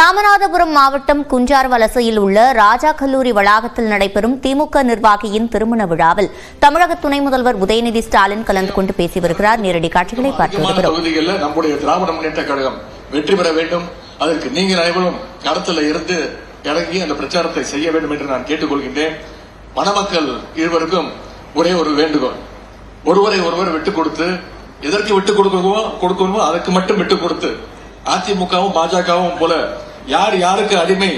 ராமநாதபுரம் மாவட்டம் குஞ்சார் வலசையில் உள்ள ராஜா கல்லூரி வளாகத்தில் நடைபெறும் திமுக நிர்வாகியின் திருமண விழாவில் தமிழக துணை முதல்வர் உதயநிதி ஸ்டாலின் கலந்து கொண்டு பேசி வருகிறார். நேரடி காட்சிகளை பார்த்து வருகிறோம். நம்முடைய திராவிட முன்னேற்ற கழகம் வெற்றி பெற வேண்டும், அதற்கு நீங்கள் அனைவரும் களத்தில் இருந்து இறங்கி அந்த பிரச்சாரத்தை செய்ய வேண்டும் என்று நான் கேட்டுக்கொள்கின்றேன். மணமக்கள் இருவருக்கும் ஒரே ஒரு வேண்டுகோள், ஒருவரை ஒருவர் விட்டுக் கொடுத்து, எதற்கு விட்டுக் கொடுக்கணுமோ அதற்கு மட்டும் விட்டுக் கொடுத்து, அதிமுகவும் பாஜகவும் போல யார் யாருக்கு அடிமை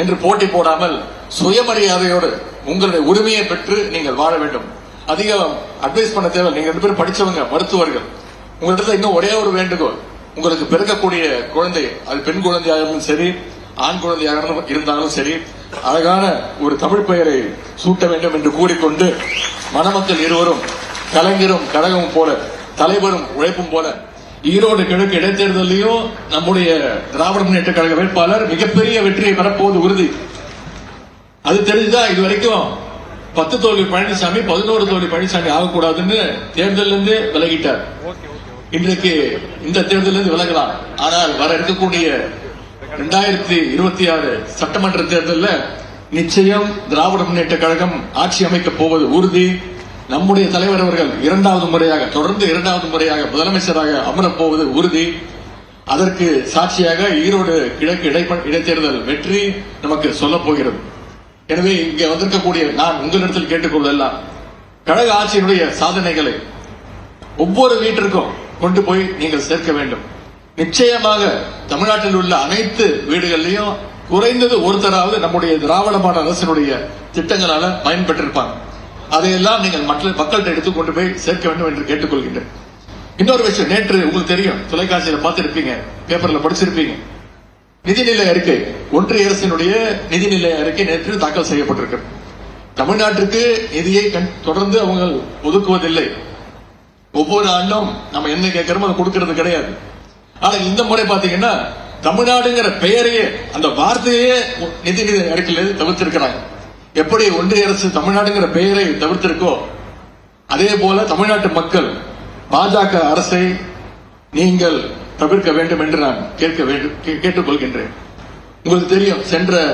என்று போட்டி போடாமல் சுயமரியாதையோடு உங்களுடைய உரிமையை பெற்று நீங்கள் வாழ வேண்டும். அதிகம் அட்வைஸ் பண்ண தேவை. நீங்க 2 பேரும் படிச்சவங்க, மருத்துவர்கள். உங்களிடத்துல இன்னும் ஒரே ஒரு வேண்டுகோள், உங்களுக்கு பிறக்கக்கூடிய குழந்தை அது பெண் குழந்தையாக இருந்தாலும் சரி, ஆண் குழந்தையாக இருந்தாலும் சரி, அழகான ஒரு தமிழ் பெயரை சூட்ட வேண்டும் என்று கூறிக்கொண்டு, மணமக்கள் இருவரும் கலைஞரும் கழகமும் போல, தலைவரும் உழைப்பும் போல, ஈரோடு கிழக்கு இடைத்தேர்தலையும் நம்முடைய திராவிட முன்னேற்ற கழக வேட்பாளர் மிகப்பெரிய வெற்றியை பெறப்போவது உறுதி. அது தெரிஞ்சுதான் இது வரைக்கும் 10 தோல்வி பழனிசாமி 11 தோல்வி பழனிசாமி ஆகக்கூடாதுன்னு தேர்தலிருந்து விலகிட்டார். இன்றைக்கு இந்த தேர்தலிருந்து விலகலாம். ஆனால் வர இருக்கக்கூடிய 2026 சட்டமன்ற தேர்தலில் நிச்சயம் திராவிட முன்னேற்ற கழகம் ஆட்சி அமைக்கப் போவது உறுதி. நம்முடைய தலைவர் அவர்கள் தொடர்ந்து இரண்டாவது முறையாக முதலமைச்சராக அமரப் போவது உறுதி. அதற்கு சாட்சியாக ஈரோடு கிழக்கு இடைத்தேர்தல் வெற்றி நமக்கு சொல்லப் போகிறது. எனவே இங்கே வந்திருக்கக்கூடிய நான் உங்களிடத்தில் கேட்டுக்கொள்ளலாம், கழக ஆட்சியினுடைய சாதனைகளை ஒவ்வொரு வீட்டிற்கும் கொண்டு போய் நீங்கள் சேர்க்க வேண்டும். நிச்சயமாக தமிழ்நாட்டில் உள்ள அனைத்து வீடுகளிலும் குறைந்தது ஒருத்தராவது நம்முடைய திராவிட மாடல் அரசினுடைய திட்டங்களால பயன்பெற்றிருப்பாங்க. அதையெல்லாம் நீங்கள் மக்கள்கிட்ட எடுத்துக்கொண்டு போய் சேர்க்க வேண்டும் என்று கேட்டுக்கொள்கின்றேன். இன்னொரு விஷயம், நேற்று உங்களுக்கு தெரியும், தொலைக்காட்சியில பார்த்திருப்பீங்க, பேப்பர்ல படிச்சிருப்பீங்க, நிதிநிலை அறிக்கை, ஒன்றிய அரசினுடைய நிதிநிலை அறிக்கை நேற்று தாக்கல் செய்யப்பட்டிருக்கிறது. தமிழ்நாட்டிற்கு நிதியை தொடர்ந்து அவங்க ஒதுக்குவதில்லை. ஒவ்வொரு ஆண்டும் நம்ம என்ன கேட்கிறோமோ அதை கொடுக்கிறது கிடையாது. ஆனா இந்த முறை பாத்தீங்கன்னா தமிழ்நாடுங்கிற பெயரையே, அந்த வார்த்தையே நிதிநிலை அறிக்கையில் தவிர்த்திருக்கிறாங்க. எப்படி ஒன்றிய அரசு தமிழ்நாடுங்கிற பெயரை தவிர்த்திருக்கோ, அதே போல தமிழ்நாட்டு மக்கள் பாஜக அரசை நீங்கள் தவிர்க்க வேண்டும் என்று நான் கேட்டுக்கொள்கின்றேன். உங்களுக்கு தெரியும், சென்ற